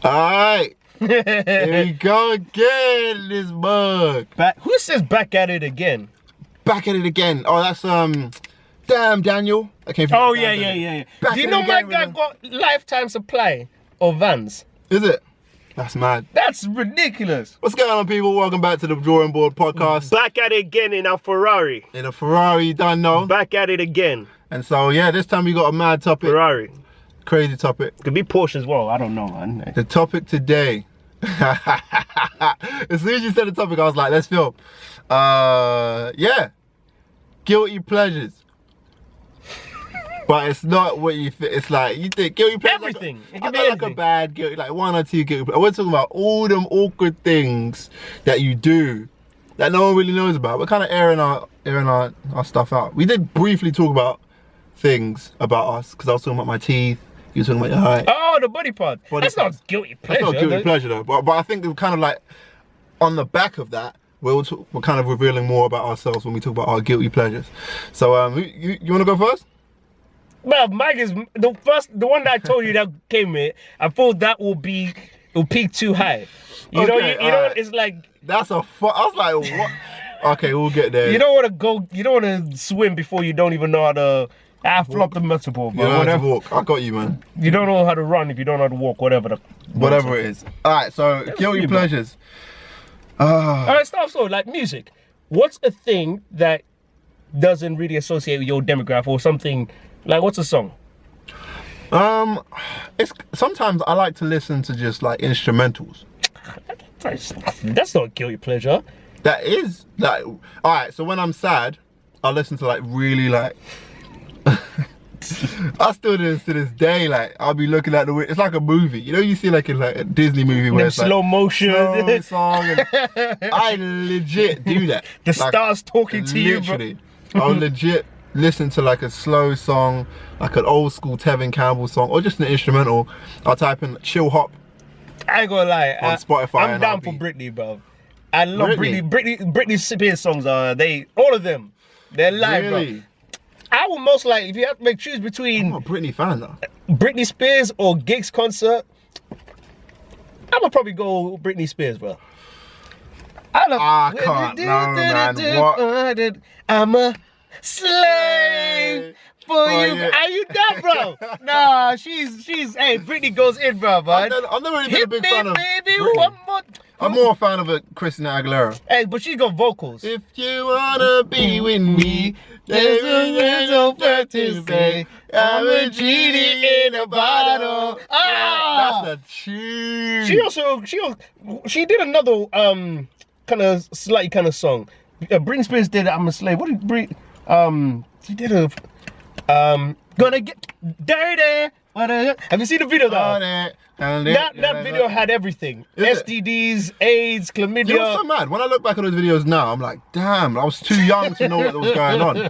Alright. Here we go again, this mug. Who says back at it again? Back at it again. Oh, that's damn Daniel. Oh yeah. Do you know my guy got lifetime supply of Vans? Is it? That's mad. That's ridiculous. What's going on, people? Welcome back to the Drawing Board podcast. Back at it again in our Ferrari. In a Ferrari, you don't know. Back at it again. And so yeah, this time we got a mad topic. Ferrari. Crazy topic. Could be Porsche as well. I don't know, man. The topic today. As soon as you said the topic, I was like, let's film. Yeah. Guilty pleasures. But it's not what you think. It's like, you think guilty pleasures. Everything. It can be like a bad guilty, like one or two guilty pleasures. We're talking about all them awkward things that you do that no one really knows about. We're kind of airing our stuff out. We did briefly talk about things about us, because I was talking about my teeth. You were talking about your height. Oh, the body part. That's not guilty pleasure. That's not guilty pleasure though. But I think we're kind of like, on the back of that, we're kind of revealing more about ourselves when we talk about our guilty pleasures. So you want to go first? Well, Mike is the one that I told you that came in. I thought that will peak too high. You know, it's like that's a. I was like, what? Okay, we'll get there. You don't want to go. You don't want to swim before you don't even know how to. I flop the metaphor, but you know how to walk. I got you, man. You don't know how to run if you don't know how to walk. Whatever it is. All right, so guilty pleasures. All right, start so like music. What's a thing that doesn't really associate with your demographic or something? Like, what's a song? It's sometimes I like to listen to just like instrumentals. That's not a guilty pleasure. That is like, all right. So when I'm sad, I listen to like really like. I still do this to this day. Like I'll be looking at the window. It's like a movie. You know, you see like in like a Disney movie where it's slow like motion slow song. And I legit do that. The stars talking to you. Literally, I'll legit listen to like a slow song, like an old school Tevin Campbell song, or just an instrumental. I'll type in chill hop. I ain't gonna lie, on Spotify. I'm down for Britney, bro. I love Britney Spears songs. All of them, they're live, really? Bro. I would most likely, if you have to make choose between I'm a Britney fan though. Britney Spears or Gigs concert, I would probably go Britney Spears, bro. I can't, no man, what? I'm a slave for you. Yeah. Are you done, bro? Nah, she's. Hey, Britney goes in, bro. I've never really been a big fan of baby, Britney. one more. I'm more a fan of Christina Aguilera. Hey, but she got vocals. If you wanna be with me, there's no words to say. I'm a genie in a bottle. Ah, that's a tune. She did another kind of slightly kind of song. Britney Spears did I'm a slave. What did Britney? She did a gonna get dirty. Have you seen the video though? That video had everything. STDs, AIDS, chlamydia. It was so mad. When I look back at those videos now, I'm like, damn, I was too young to know what was going on.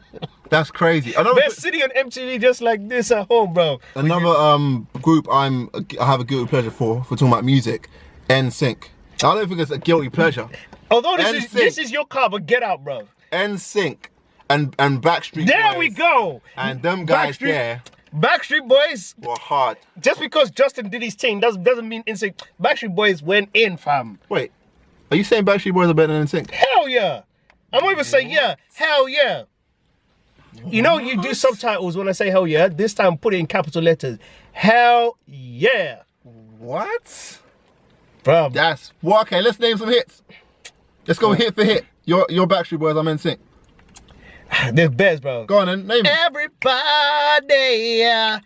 That's crazy. They're sitting on MTV just like this at home, bro. Another group I have a guilty pleasure for talking about music, NSYNC. I don't think it's a guilty pleasure. Although this is your car, but get out, bro. NSYNC and Backstreet Boys. There we go. And them guys there. Backstreet Boys were hard. Just because Justin did his thing doesn't mean NSYNC. Backstreet Boys went in, fam. Wait, are you saying Backstreet Boys are better than NSYNC? Hell yeah. I'm not even saying yeah. Hell yeah. You know, you do subtitles when I say hell yeah. This time put it in capital letters. Hell yeah. What? Bro. That's well, okay, let's name some hits. Let's go hit for hit. Your Backstreet Boys, I'm NSYNC. There's bears, bro. Go on then, name it. Everybody, yeah.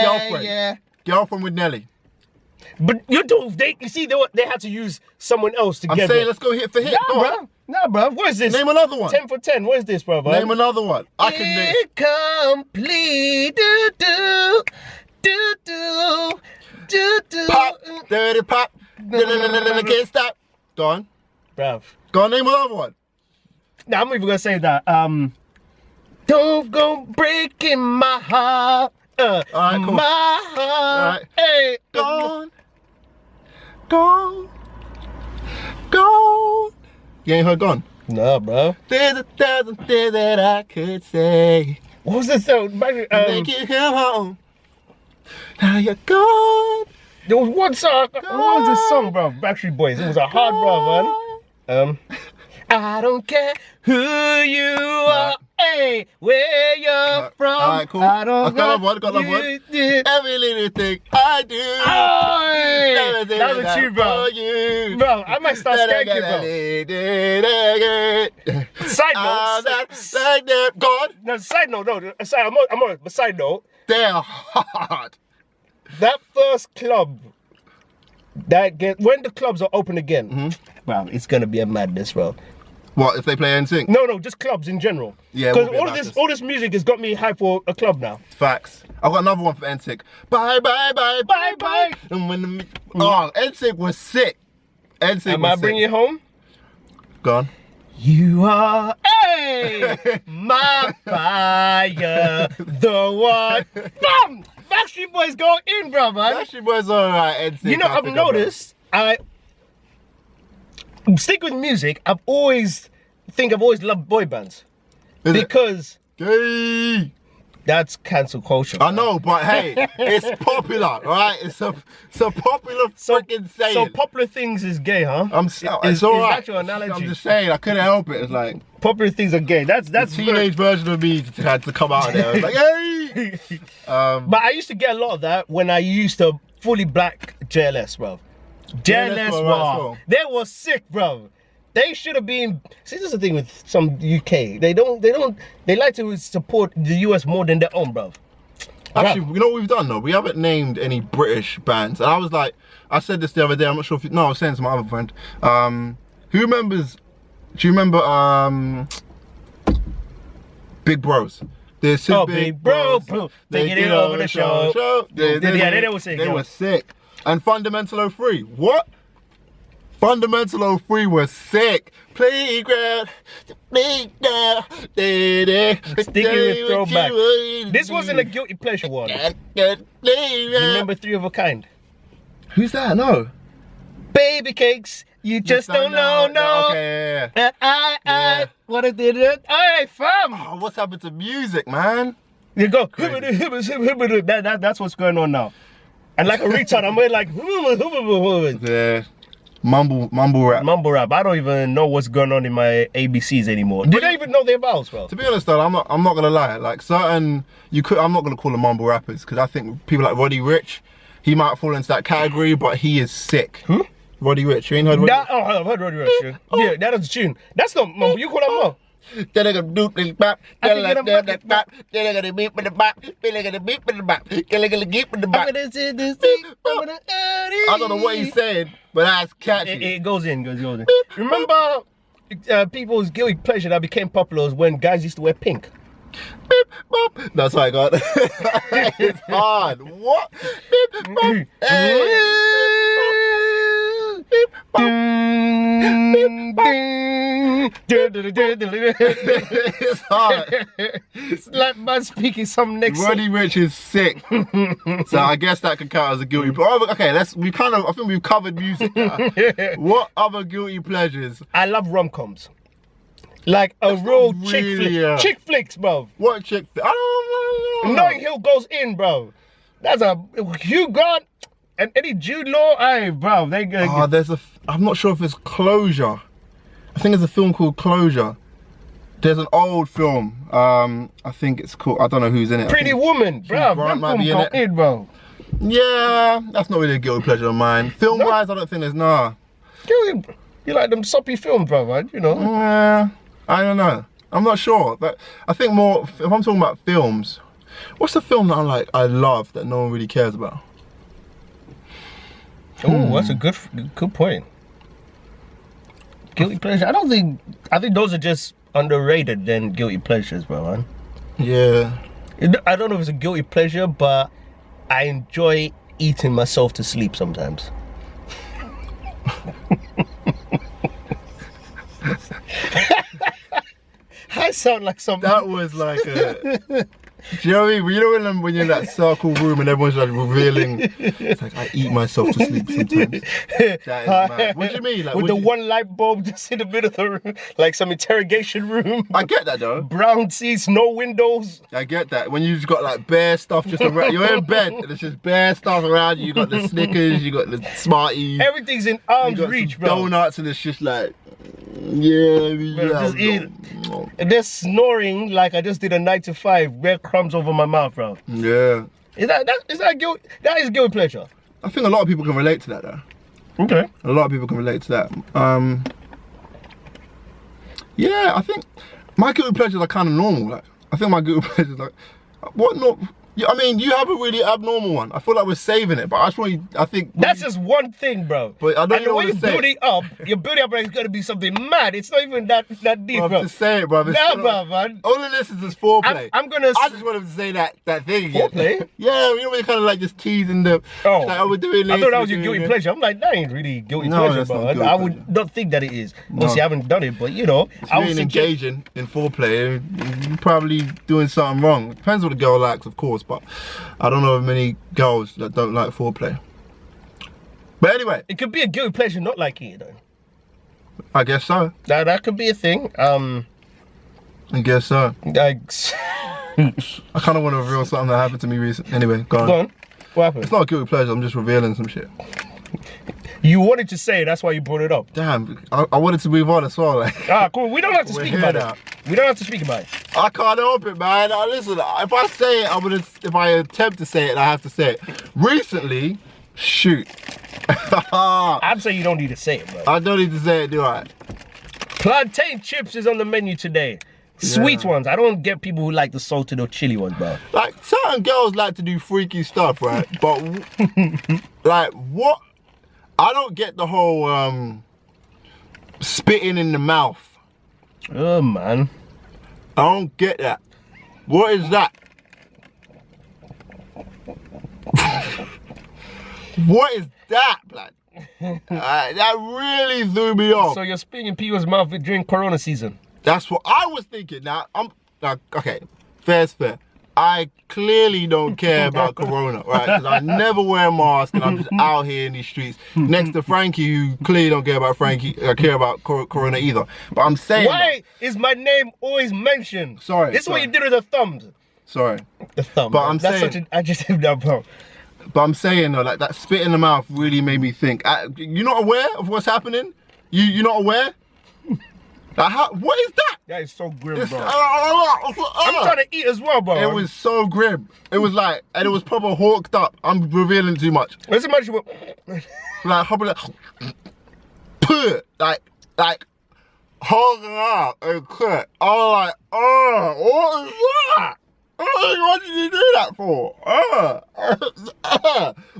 Girlfriend. Yeah. Girlfriend with Nelly. But you see, they had to use someone else together. I'm saying let's go hit for hit. Nah, bro. What is this? Name another one. 10 for 10. What is this, bro? Name another one. I can name. Incomplete. Do. Pop. Dirty pop. Can't stop. Go on. Bruv. Go on, name another one. Nah, I'm not even gonna say that. Don't go breaking my heart. All right, cool. My heart. All right. Hey. Gone. You ain't heard Gone? No, bro. There's 1,000 things that I could say. What was this song? Make you come home. Now you're gone. There was one song. What was this song, bro? Backstreet Boys. It was a hard, bro, man. I don't care who you are, hey, where you're from. Alright, cool. I don't got another one. Every little thing I do. Oh, that was you, bro. You. Bro, I might start skanking, bro. Side note. Like that. God. No, side note, no. I'm on. But side note. They're hard. That first club, when the clubs are open again, bro, it's gonna be a madness, bro. What if they play NSYNC? No, just clubs in general. Yeah, because all this music has got me hyped for a club now. Facts. I've got another one for NSYNC. Bye bye bye bye bye. And when NSYNC was sick. NSYNC was sick. Bring you home? Go on. You are my fire, the one. Bam! Backstreet Boys go in, bro, man. Backstreet Boys alright. NSYNC. You know, I've noticed. Stick with music. I've always loved boy bands because gay. That's cancel culture. I know, but hey, it's popular, right? It's a popular freaking saying. So popular things is gay, huh? It's all right. That's your analogy. I'm just saying, I couldn't help it. It's like popular things are gay. That's the teenage version of me had to come out of there. I was like, hey. But I used to get a lot of that when I used to fully black JLS, bro. JLS, wow. They were sick, bro. They should have been. See, this is the thing with some UK. They like to support the US more than their own, bro. Actually, you know what we've done though? We haven't named any British bands. And I was like, I said this the other day. I'm not sure if I was saying to my other friend. Who remembers? Do you remember Big Bros? Big Bro, taking it over the show. They were sick. And Fundamental 03. What? Fundamental 03 was sick. Playground. Sticking with throwback. This wasn't a guilty pleasure one. You remember Three of a Kind? Who's that? No. Baby cakes. You just don't know. No. Okay, yeah. What I did it. Hey, fam. Oh, what's happened to music, man? You go. That's what's going on now. And like a retard, I'm like, yeah. Mumble rap. Mumble rap. I don't even know what's going on in my ABCs anymore. Did I even know their vowels, bro? To be honest though, I'm not gonna lie. Like certain, I'm not gonna call them mumble rappers because I think people like Roddy Ricch, he might fall into that category, but he is sick. Who? Roddy Ricch. You ain't heard Roddy Ricch? Oh, I've heard Roddy Ricch. Yeah, that is a tune. That's not mumble. You call that mumble. Then I got do this bap. Then I got that bap. Then I got the beat with the bap. Then I got the beat with the bap. Then I got the beat with the bap. I don't know what he's saying, but that's catchy. It goes in. Remember people's guilty pleasure that became popular was when guys used to wear pink. Beep, bop. That's how I got it. It's hard. What? Beep, bop. Beep, bop. Beep, bop. It's hard. It's like man speaking some next. Roddy Ricch is sick. So I guess that could count as a guilty pleasure. Okay, I think we've covered music now. What other guilty pleasures? I love rom-coms. Like a real chick flick. Chick flicks, bro. What chick flick? I don't know. Notting Hill goes in, bro. That's a Hugh Grant and Eddie Jude Law. Hey, bro. They go. Oh, I'm not sure if it's Closure. I think there's a film called Closure. There's an old film. I think it's called. I don't know who's in it. Pretty Woman, bro. That might be in it, bro. Yeah, that's not really a guilty pleasure of mine. Film-wise, I don't think there's You like them soppy films, bro, man? You know. Yeah. I don't know. I'm not sure. But I think more, if I'm talking about films, what's the film that I love that no one really cares about? Oh, that's a good point. Guilty pleasure. I think those are just underrated than guilty pleasures, bro, man. Yeah. I don't know if it's a guilty pleasure, but I enjoy eating myself to sleep sometimes. I sound like some. That was like a. Do you know what I mean? You know when you're in that circle room and everyone's like revealing, it's like I eat myself to sleep sometimes. That is mad. What do you mean? Like, with the one light bulb just in the middle of the room, like some interrogation room. I get that though. Brown seats, no windows. I get that. When you just got like bare stuff just around, you're in bed and it's just bare stuff around you. You got the Snickers, you got the Smarties. Everything's in arm's you got reach, some bro. donuts and it's just like, yeah. And they're snoring like I just did a 9 to 5, bare crumbs over my mouth, bro. Yeah. Is that guilt? That is guilty pleasure. I think a lot of people can relate to that though. Okay. A lot of people can relate to that. Yeah, I think my guilty pleasures are kind of normal. Like, I think my guilty pleasures like, what not? Yeah, I mean, you have a really abnormal one. I feel like we're saving it, but I just want you. I think that's just one thing, bro. But I don't and the know way what you to say. build it up, you build it up like it's gonna be something mad. It's not even that deep, bro. Just say it, bro. Nah, bro, man. All of this is just foreplay. I'm gonna. I just wanted to say that thing again. Foreplay? Yeah, you know when you kind of like just teasing the. Oh, like, we're doing this. I thought that was your guilty pleasure. I'm like, that ain't really guilty pleasure, bro. I would not think that it is. Obviously, I haven't done it, but you know, if you ain't engaging in foreplay, you're probably doing something wrong. Depends what the girl likes, of course, but I don't know of many girls that don't like foreplay. But anyway, it could be a guilty pleasure not liking it, though. I guess so. That could be a thing. I guess so. I kind of want to reveal something that happened to me recently. Anyway, go on. Go on. What happened? It's not a guilty pleasure. I'm just revealing some shit. You wanted to say it, that's why you brought it up. Damn, I wanted to move on as well. Like, cool. We don't have to speak about it. We don't have to speak about it. I can't help it, man. Listen, if I say it, if I attempt to say it, I have to say it. Recently, shoot. I'd say you don't need to say it, bro. I don't need to say it, do I? Plantain chips is on the menu today. Sweet ones. I don't get people who like the salted or chili ones, bro. Like, certain girls like to do freaky stuff, right? But, like, what? I don't get the whole spitting in the mouth. Oh, man. I don't get that. What is that? What is that, blood? That really threw me off. So you're spitting in people's mouth during Corona season? That's what I was thinking. Now, okay, fair's fair. I clearly don't care about Corona, right? Because I never wear a mask and I'm just out here in these streets. Next to Frankie, who clearly don't care about care about Corona either. But I'm saying, why is my name always mentioned? Sorry. This is what you did with the thumbs. Sorry. The thumb. But I'm saying, such an adjective now, bro. But I'm saying though, like that spit in the mouth really made me think. You're not aware of what's happening? You're not aware? Like what is that? That is so grim, bro. I'm trying to eat as well, bro. It was so grim. It was like, and it was proper hawked up. I'm revealing too much. Let's imagine what... Like, like, holding out and cut. I was like, oh, what is that? What did you do that for?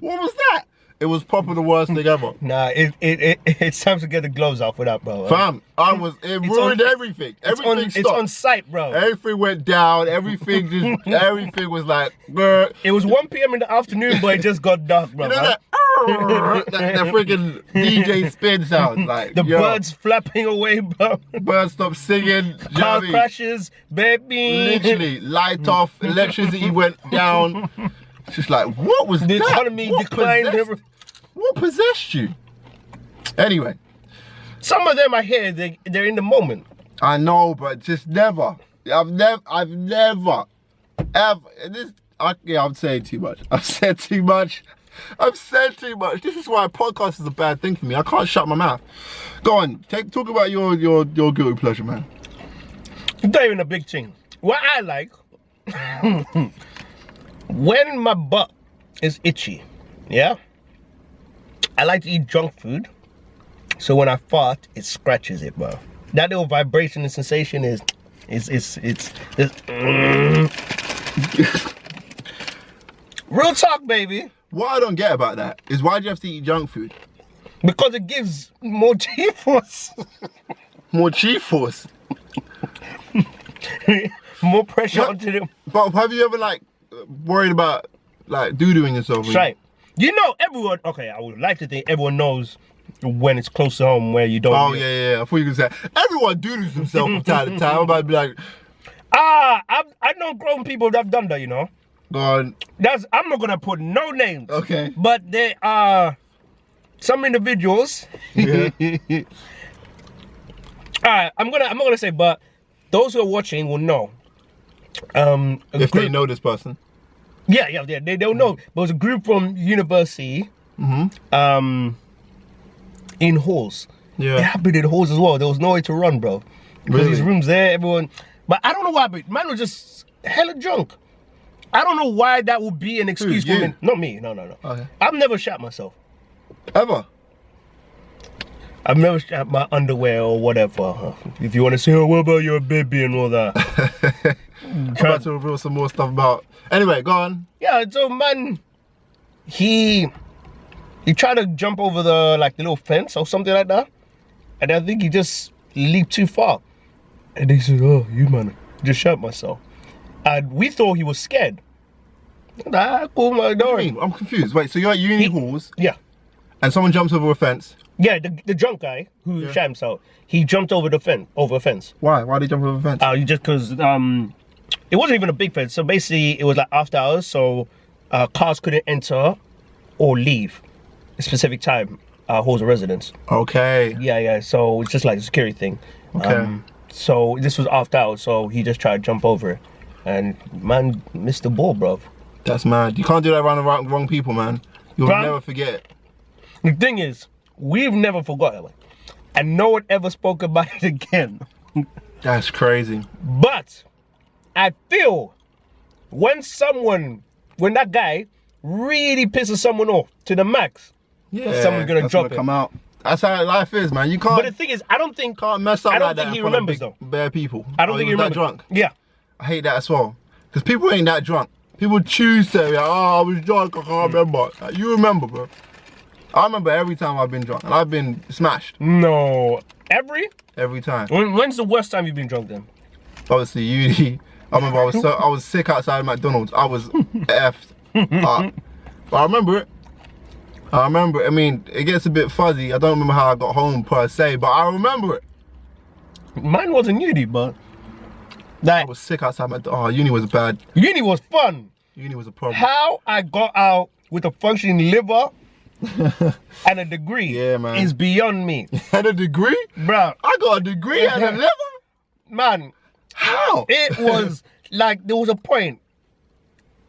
What was that? It was probably the worst thing ever. Nah, it's time to get the gloves off for that, bro. Fam, it ruined everything. Everything stopped. It's on sight, bro. Everything went down. Everything was like, brr. It was 1 p.m. in the afternoon, but it just got dark, bro. You know that freaking DJ spin sound, like the birds flapping away, bro. Birds stop singing. Car crashes, baby. Literally, light off, electricity went down. It's just like, what was the that? economy declined. What possessed you? Anyway, some of them I hear they're in the moment. I know, but just never. I've never, ever. I'm saying too much. I've said too much. This is why a podcast is a bad thing for me. I can't shut my mouth. Go on, talk about your guilty pleasure, man. It's not even a big thing. What I like, when my butt is itchy, yeah, I like to eat junk food. So when I fart, it scratches it, bro. That little vibration and sensation is real talk, baby. What I don't get about that is why do you have to eat junk food? Because it gives more G-force. More G-force? More pressure onto them. But have you ever like worried about like doo-dooing yourself? Right. You know, everyone, okay, I would like to think everyone knows when it's close to home where you don't. Oh, yeah. I thought you were going to say, everyone doo-doos themselves from time to time. I might be like, I know grown people that have done that, you know. Go on. I'm not gonna put no names. Okay. But there are some individuals. Yeah. Alright, I'm not gonna say, but those who are watching will know. If they know this person. Yeah, they don't know. There was a group from university. In halls. Yeah. It happened in halls as well. There was nowhere to run, bro. Because Really? these rooms there, everyone. But I don't know why, but man was just hella drunk. I don't know why that would be an excuse for you? me. Not me, no. Okay. I've never shot myself. Ever? I've never shot my underwear or whatever. If you want to say, oh, what about your baby and all that. I'm about to reveal some more stuff about. Anyway, go on. Yeah, so man, he tried to jump over the little fence or something like that, and I think he just leaped too far. And they said, "Oh, you man, just shot myself." And we thought he was scared. Cool, man, don't worry. I'm confused. Wait, so you're at uni halls Yeah, and someone jumps over a fence. yeah. The drunk guy who shot himself, he jumped over the fence, over a fence. Why? Why did he jump over a fence? Just because it wasn't even a big fence. So basically, it was like after hours, so cars couldn't enter or leave a specific time. Halls of residence. Okay. Yeah. So it's just like a security thing. Okay. So this was after hours, so he just tried to jump over it, and man missed the ball, bro. That's mad. You can't do that around the wrong people, man. You'll never forget it. The thing is, we've never forgotten it, and no one ever spoke about it again. That's crazy. But I feel when that guy really pisses someone off to the max, Yeah. someone's gonna drop it. Come out. That's how life is, man. You can't. But the thing is, I don't think mess up I don't like think that he in front of remembers though. bare people. I don't think he was remembers. that drunk. Yeah. I hate that as well. Because people ain't that drunk. People choose to be like, oh, I was drunk, I can't remember. Like, you remember, bro. I remember every time I've been drunk, and I've been smashed. No. Every time. When's the worst time you've been drunk then? Obviously, uni. I remember I was sick outside McDonald's. I was effed up. But I remember it. I mean, it gets a bit fuzzy. I don't remember how I got home per se, but I remember it. Mine wasn't uni, but I was sick outside McDonald's. Oh, uni was bad. Uni was fun. Uni was a problem. How I got out with a functioning liver and a degree is beyond me. And a degree? Bro. I got a degree and a liver? Man. How? It was like, there was a point,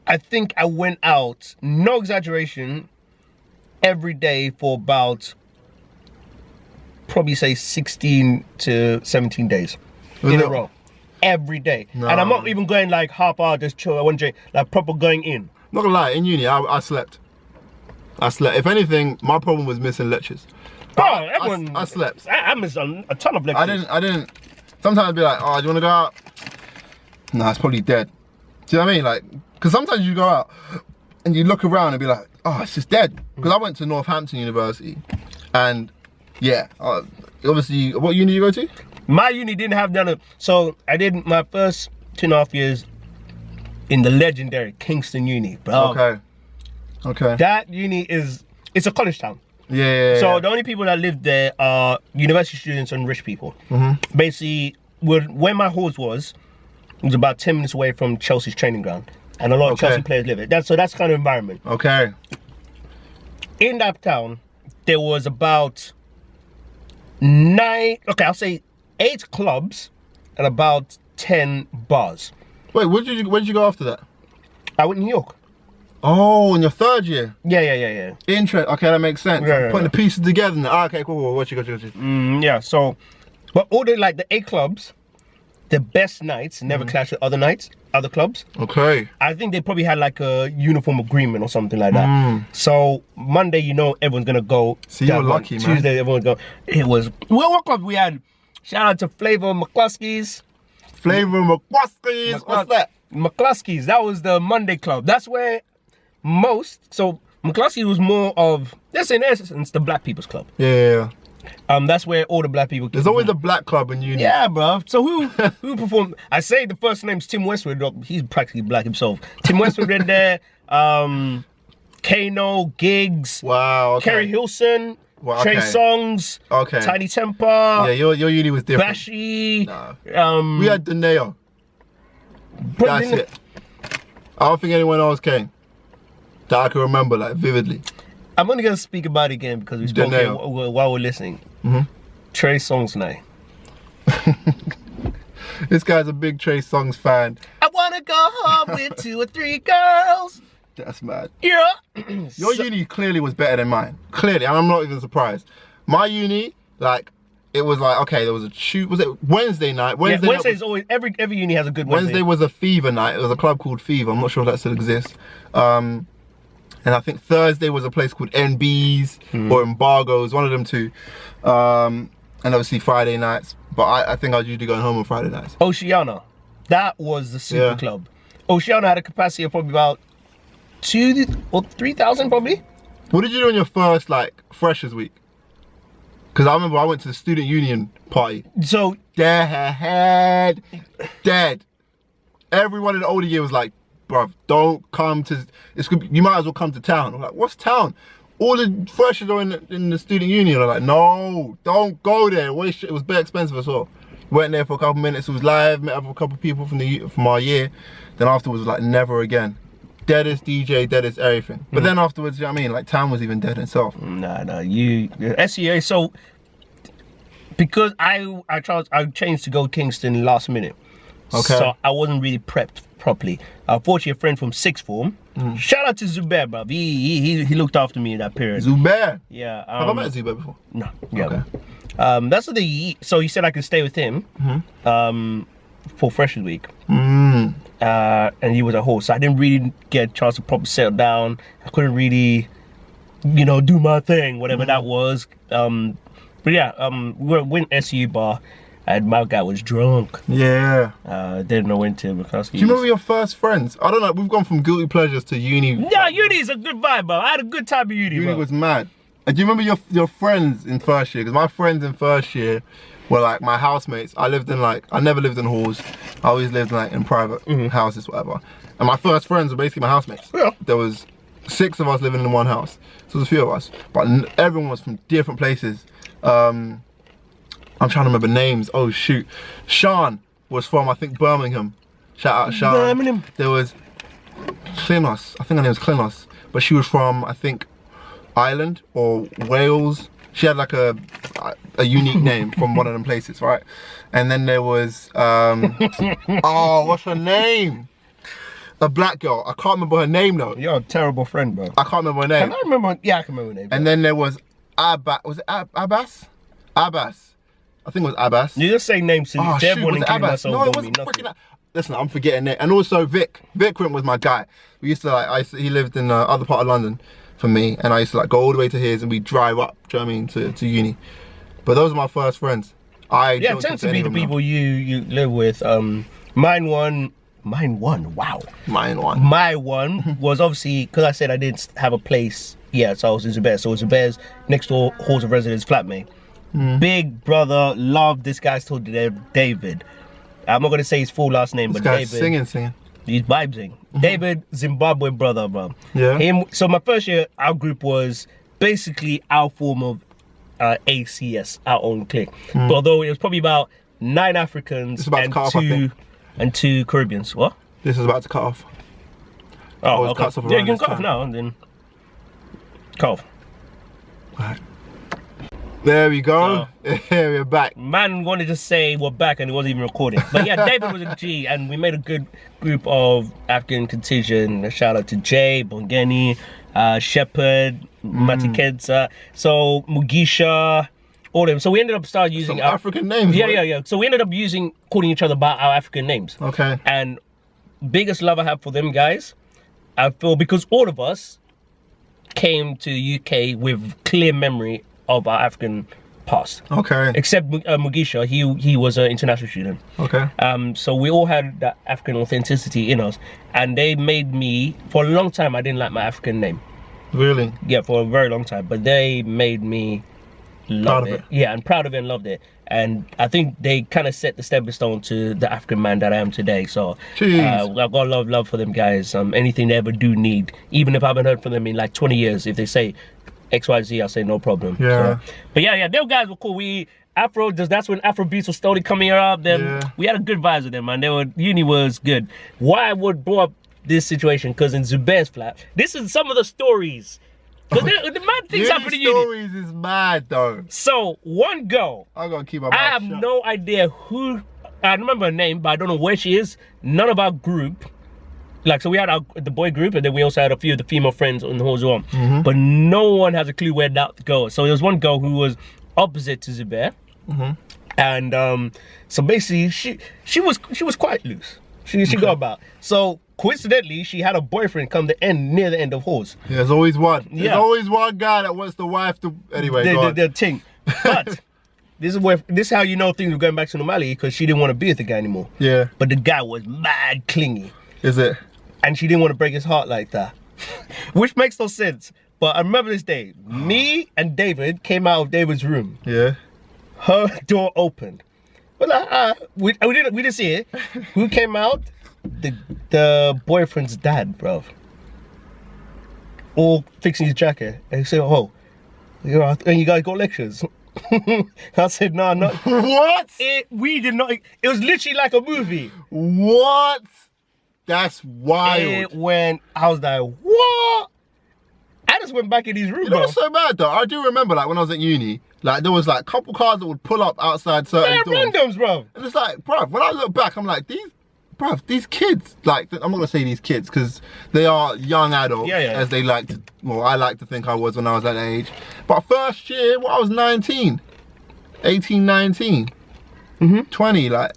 I think I went out, no exaggeration, every day for about, probably say 16 to 17 days in a row. Every day. No. And I'm not even going like half hour, just chill, I want to like proper going in. Not gonna lie, in uni, I slept. If anything, my problem was missing lectures. Bro, everyone. I slept. I missed a ton of lectures. I didn't. Sometimes I'd be like, oh, do you want to go out? Nah, it's probably dead. Do you know what I mean? Like, because sometimes you go out and you look around and be like, oh, it's just dead. Because I went to Northampton University, and yeah, obviously, what uni you go to? My uni didn't have none of. So I did my first 2.5 years in the legendary Kingston Uni, bro. Okay. That uni it's a college town. Yeah. So the only people that live there are university students and rich people. Basically, where my halls was about 10 minutes away from Chelsea's training ground, and a lot of Chelsea players live there. So that's kind of environment. Okay. In that town, there was about 8 clubs and about 10 bars. Wait, where did you go after that? I went to New York. Oh, in your third year? Yeah. Interesting. Okay, that makes sense. Yeah. Putting the pieces together now. Okay, cool. What you got? Yeah, so, but all the 8 clubs, the best nights never clash with other clubs. Okay. I think they probably had like a uniform agreement or something like that. So Monday, everyone's gonna go. So you were lucky, man. Tuesday, everyone would go. It was, what club we had? Shout out to Flavor McCluskey's. Flavor McCluskey's. What's that? McCluskey's. That was the Monday club. That's where so McCluskey was more of, let's say in essence, the black people's club. Yeah. That's where all the black people. There's always a black club in uni. Yeah, bro. So who performed? I say the first name's Tim Westwood. He's practically black himself. Tim Westwood in there. Kano, Giggs. Wow. Okay. Kerry Hilson. Well, Trey Songs. Okay. Tiny Temper. Yeah, your uni was different. Bashi. No. We had Deneo. That's it. I don't think anyone else came that I can remember like vividly. I'm only gonna speak about it again because we spoke it while we're listening. Trey Songz night. This guy's a big Trey Songz fan. I wanna go home with 2 or 3 girls. That's mad. Yeah. Your uni clearly was better than mine. Clearly, and I'm not even surprised. My uni, like, it was like, okay, there was a shoot. Was it Wednesday night? Wednesday is always every uni has a good Wednesday. Wednesday was a Fever night. It was a club called Fever. I'm not sure if that still exists. And I think Thursday was a place called NB's or Embargoes, one of them two. And obviously Friday nights. But I think I was usually going home on Friday nights. Oceana, that was the super club. Oceana had a capacity of probably about 2,000 or 3,000 probably. What did you do on your first like freshers week? Because I remember I went to the student union party. So dead. Everyone in the older year was like, bruv, don't come to, you might as well come to town. I'm like, what's town? All the freshers are in the student union. I'm like, no, don't go there. It was very expensive as well. Went there for a couple minutes, it was live, met up with a couple people from our year. Then afterwards, it was like, never again. Deadest DJ, deadest everything. But then afterwards, you know what I mean? Like, town was even dead itself. Nah, SEA, so, because I changed to go Kingston last minute. Okay. So I wasn't really prepped properly. Unfortunately, a friend from sixth form, shout out to Zubair, bro. He looked after me in that period. Zubair? Yeah. Have I met Zubair before? No. Yeah. Okay. That's what so he said I could stay with him for Freshers Week. And he was a host, so I didn't really get a chance to properly settle down. I couldn't really, do my thing, whatever that was. But yeah, we went SU bar. And my guy was drunk. Yeah. Didn't know when to because do you remember your first friends? I don't know, we've gone from guilty pleasures to uni. Yeah, uni is a good vibe, bro. I had a good time at uni, Uni was mad. And do you remember your friends in first year? Because my friends in first year were like my housemates. I never lived in halls. I always lived like in private houses, whatever. And my first friends were basically my housemates. Yeah. There was 6 of us living in one house. So there's a few of us. But everyone was from different places. I'm trying to remember names. Oh shoot. Sean was from, I think, Birmingham. Shout out Sean. Birmingham. There was Klinos. I think her name was Klinos. But she was from, I think, Ireland or Wales. She had like a unique name from one of them places, right? And then there was, oh, what's her name? A black girl. I can't remember her name though. You're a terrible friend, bro. I can't remember her name. Can I remember? Yeah, I can remember her name. And then there was Was it Abbas? Abbas. I think it was Abbas. You just say names to everyone, including Abbas. No, it wasn't freaking. Listen, I'm forgetting it. And also Vic. Vic was my guy. We used to he lived in the other part of London for me, and I used to like go all the way to his, and we drive up. Do you know what I mean, to uni. But those are my first friends. It tends to be the people you live with. Mine one. Wow. My one was obviously because I said I didn't have a place. Yeah, so I was in Zubair. So Zubair's next door halls of residence flatmate. Big brother, love this guy still David. I'm not gonna say his full last name, but David. Singing. He's vibing. David, Zimbabwe brother, bro. Yeah. So my first year, our group was basically our form of ACS, our own clique. But although it was probably about 9 Africans and 2 Caribbeans. What? This is about to cut off. Oh, okay. Yeah, you can cut off now and then cut off. Right. There we go. So, we're back. Man wanted to say we're back and it wasn't even recording. But yeah, David was a G and we made a good group of African contingent. Shout out to Jay, Bongeni, Shepherd, Matikenza, so Mugisha, all of them. So we ended up starting using some African names. Yeah. So we ended up calling each other by our African names. Okay. And biggest love I have for them guys, I feel, because all of us came to the UK with clear memory of our African past. Okay. Except Mugisha, he was an international student. Okay. So we all had that African authenticity in us, and they made me, for a long time I didn't like my African name. Really? Yeah, for a very long time, but they made me love it. Yeah, and proud of it and loved it. And I think they kind of set the stepping stone to the African man that I am today. So I've got a lot of love for them guys. Anything they ever do need, even if I haven't heard from them in like 20 years, if they say XYZ, I'll say no problem. Yeah. So, but yeah, those guys were cool. Afro, that's when Afro beats were slowly coming up. Then we had a good vibes with them, man. Uni was good. Why I would blow up this situation? Because in Zubair's flat, this is some of the stories. Because the mad things happen in uni. Stories is mad though. So one girl, I gotta keep my mouth I have shut. no idea who. I remember her name, but I don't know where she is. None of our group. Like, so we had the boy group, and then we also had a few of the female friends on the hall as well. But no one has a clue where that goes. So there was one girl who was opposite to Zubair. And so basically she was quite loose. She got about. So coincidentally, she had a boyfriend come near the end of halls. Yeah, there's always one. There's always one guy that wants the wife to. Anyway, the thing. But this is how you know things were going back to normality, because she didn't want to be with the guy anymore. Yeah. But the guy was mad clingy. Is it? And she didn't want to break his heart like that, which makes no sense. But I remember this day. Me and David came out of David's room. Yeah. Her door opened. We're like, we didn't see it. Who came out? The boyfriend's dad, bro. All fixing his jacket. And he said, "Oh, and you guys got lectures?" I said, "No, not." What? We did not. It was literally like a movie. What? That's wild. It went. I was like, "What?" I just went back in his room, You know bro. what's so bad though? I do remember, like, when I was at uni, like, there was like a couple cars that would pull up outside certain Yeah, doors. randoms, bro. And it's like, bruv, when I look back, I'm like, these kids, like, I'm not gonna say these kids, because they are young adults, as they like to, well, I like to think I was when I was that age. But first year, I was 19, 18, 19, 20, like,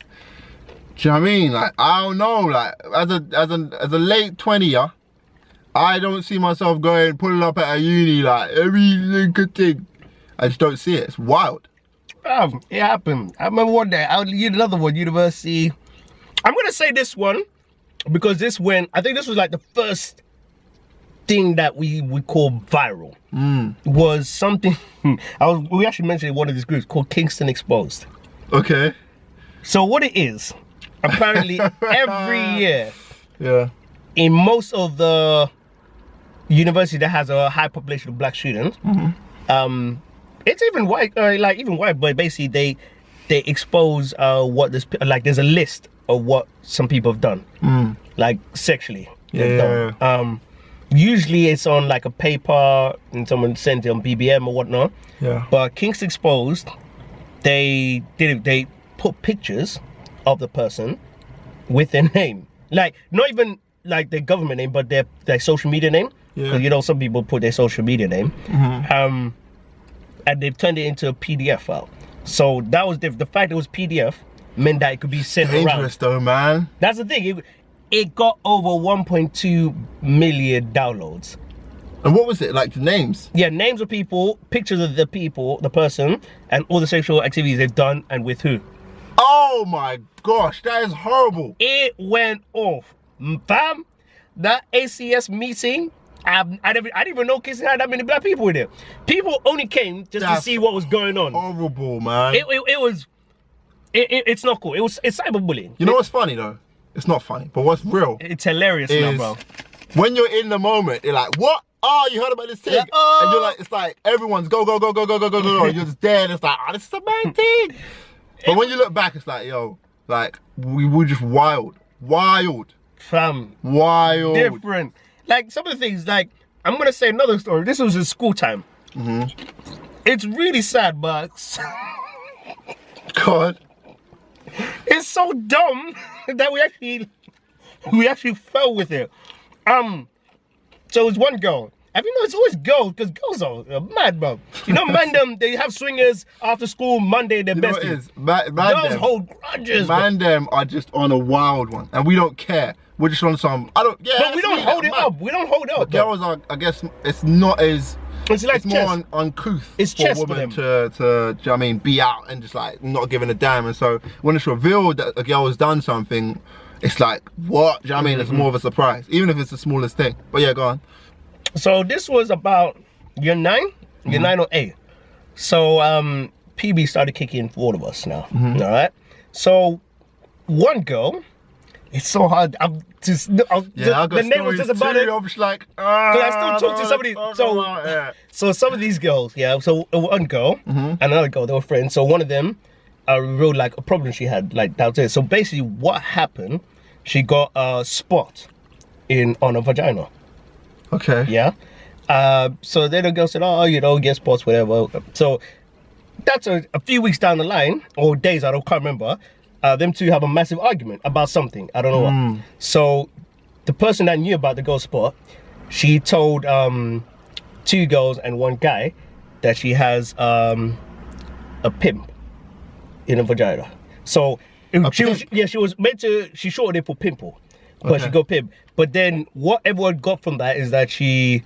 do you know what I mean? Like, I don't know, like, as a late 20-er, I don't see myself pulling up at a uni, like, every good thing. I just don't see it. It's wild. It happened. I remember one day, another one, university. I'm gonna say this one, because I think this was like the first thing that we would call viral. Was something, we actually mentioned in one of these groups called Kingston Exposed. Okay. So what it is, apparently every year, in most of the university that has a high population of black students, it's even white, but basically they expose what this, like, there's a list of what some people have done, like sexually. Done. Usually it's on like a paper and someone sent it on BBM or whatnot. But Kings Exposed, they put pictures of the person with their name, like not even like their government name, but their social media name. Because you know some people put their social media name, and they've turned it into a PDF file. So that was the fact it was PDF meant that it could be sent around. Dangerous though, man. That's the thing. It got over 1.2 million downloads. And what was it, like, the names? Yeah, names of people, pictures of the people, the person, and all the sexual activities they've done and with who. Oh my gosh, that is horrible. It went off. Fam, that ACS meeting, I didn't even know Kingston had that many black people in it. People only came just to see what was going on. Horrible, man. It's not cool. It's cyberbullying. You know what's funny though? It's not funny, but what's real? It's hilarious now, bro. When you're in the moment, you're like, what? Oh, you heard about this thing? And you're like, it's like everyone's go. You're just there, and it's like, oh, this is a bad thing. But when you look back, it's like, yo, like, we were just wild. Fam. Wild. Different. Like, some of the things, like, I'm gonna say another story. This was in school time. It's really sad, but God. it's so dumb that we actually fell with it. So it's one girl. Have you know it's always girls, because girls are mad, bro. You know, man, they have swingers after school Monday. They're best. You know what it is? Girls hold grudges. Man, them are just on a wild one, and we don't care. We're just on some. But we don't hold it up. We don't hold it up. Girls are. I guess it's not as. It's more uncouth it's for a woman to do you know what I mean, be out and just like not giving a damn. And so when it's revealed that a girl has done something, it's like, what? Do you know what I mean? It's more of a surprise, even if it's the smallest thing. But yeah, go on. So this was about year 9 or 8. So PB started kicking in for all of us now. All right. So one girl, It's so hard. I got the name was just about it. I'm just like, Because I still talk to somebody. So some of these girls, yeah. So one girl and another girl, they were friends. So one of them wrote like a problem she had like downstairs. So basically, what happened? She got a spot on her vagina. Okay. Yeah. So then the girl said, oh, you know, get spots, whatever. So that's a few weeks down the line, or days, can't remember. Them two have a massive argument about something. I don't know what. So the person that knew about the girl spot, she told 2 girls and 1 guy that she has a pimp in her vagina. So she was meant to, she shortened it for pimple, but she got pimp. But then what everyone got from that is that she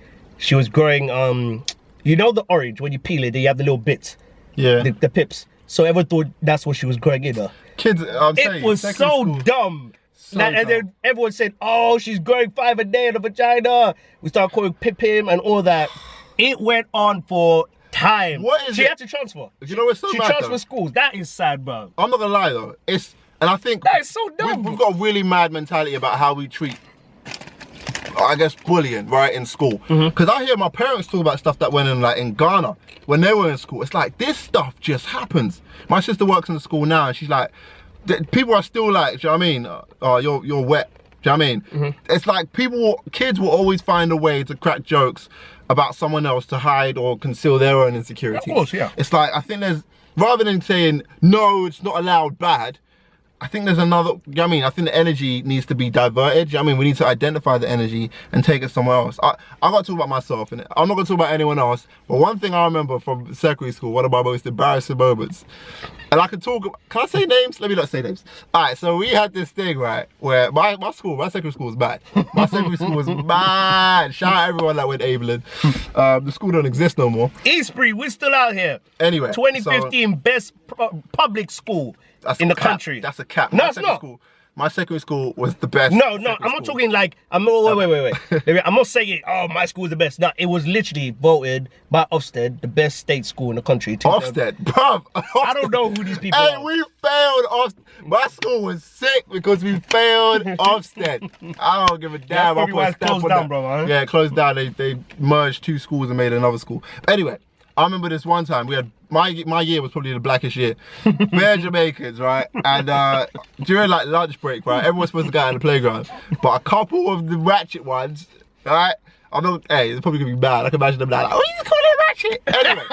was growing, you know the orange, when you peel it, you have the little bits. Yeah. The pips. So everyone thought that's what she was growing in her. Kids, it was so dumb. And then everyone said, oh, she's growing 5 a day in the vagina. We started calling him and all that. It went on for time. What is she had to transfer. You know what's so She mad, transferred though? schools. That is sad, bro. I'm not gonna lie though. And I think that is so dumb. We've got a really mad mentality about how we treat, I guess, bullying, right, in school. Because I hear my parents talk about stuff that went in, like, in Ghana when they were in school. It's like, this stuff just happens. My sister works in the school now, and she's like, people are still like, do you know what I mean? Oh, you're wet. Do you know what I mean? It's like kids will always find a way to crack jokes about someone else to hide or conceal their own insecurities. Of course, yeah. It's like, I think there's, rather than saying, no, it's not allowed bad, I think there's another, you know what I mean? I think the energy needs to be diverted. You know what I mean? We need to identify the energy and take it somewhere else. I got to talk about myself, and I'm not going to talk about anyone else. But one thing I remember from secondary school, one of my most embarrassing moments, and I can I say names? Let me not say names. All right, so we had this thing, right, where my secondary school was bad. My secondary school was bad. Shout out everyone that went Evelyn. The school don't exist no more. Eastbury, we're still out here. Anyway. 2015 best public school in the country. That's a cap. No, it's not. My secondary school was the best. No, I'm not talking like, wait. I'm not saying, oh, my school is the best. No, it was literally voted by Ofsted the best state school in the country. Ofsted, bruv. I don't know who these people are. And we failed Ofsted. My school was sick because we failed Ofsted. I don't give a damn. That's probably why it's closed down, bro. Huh? Yeah, it closed down. They merged 2 schools and made another school. But anyway, I remember this one time we had, my year was probably the blackest year. Bare Jamaicans, right? And during like lunch break, right, everyone's supposed to go out in the playground. But a couple of the ratchet ones, right? I'm not, hey, it's probably gonna be bad. I can imagine them like, oh, you call it ratchet? Anyway,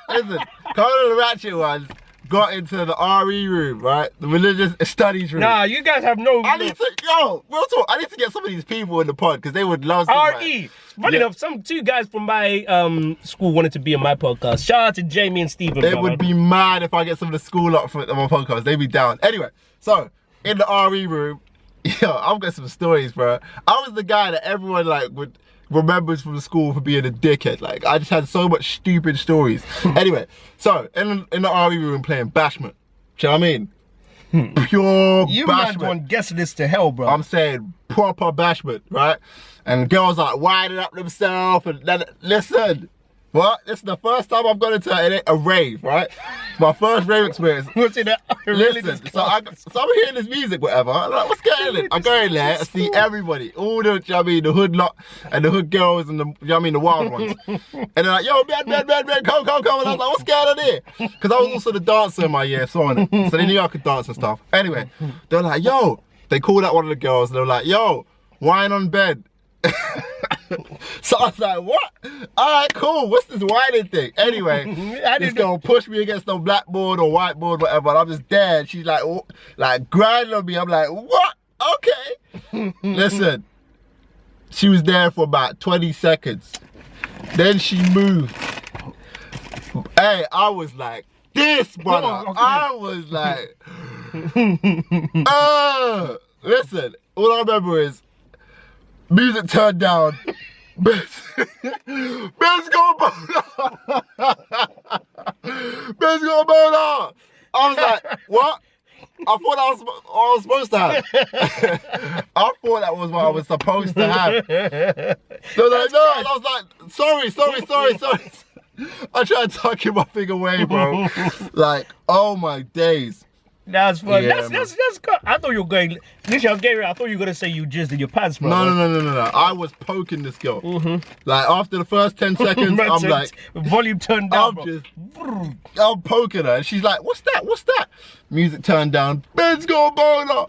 listen, a couple of the ratchet ones got into the RE room, right? The religious studies room. Nah, you guys have no. I need to get some of these people in the pod because they would love RE. Funny enough, 2 guys from my school wanted to be on my podcast. Shout out to Jamie and Stephen. They would be mad if I get some of the school up on my podcast. They'd be down. Anyway, so in the RE room, yo, I've got some stories, bro. I was the guy that everyone like remembers from the school for being a dickhead. Like, I just had so much stupid stories. Anyway, so in the RE room playing bashment. Do you know what I mean? Pure you bashment. man going guess this to hell, bro. I'm saying proper bashment, right? And girls like winding up themselves and then, listen, what? This is the first time I've gone into a rave, right? My first rave experience. Listen, so I'm hearing this music, whatever. I'm like, what's going on? I go in there, I see everybody, all the, you know what I mean, the hood lot and the hood girls and the, you know what I mean, the wild ones. And they're like, yo, man, come. And I was like, what's going on here? Because I was also the dancer in my year, so they knew I could dance and stuff. Anyway, they're like, yo, they called out one of the girls and they were like, yo, wine on bed. So I was like, what? Alright, cool, what's this whining thing? Anyway, this girl pushed me against the blackboard or whiteboard, whatever, and I'm just there, and she's like grinding on me. I'm like, what? Okay. Listen, she was there for about 20 seconds. Then she moved. Hey, I was like, this, brother. I was like, listen, all I remember is music turned down. Ben's got a boner. I was like, what? I thought I was supposed to have. I thought that was what I was supposed to have. They're like, no, and I was like, sorry. I tried tucking my thing away, bro. Like, oh my days. That's fun. Yeah, That's good. I thought you were going. Listen, I thought you were gonna say you jizzed in your pants, bro. No. I was poking this girl. Like after the first 10 seconds, I'm like, volume turned down, I'm poking her, and she's like, "What's that? What's that?" Music turned down. Ben's got a boner.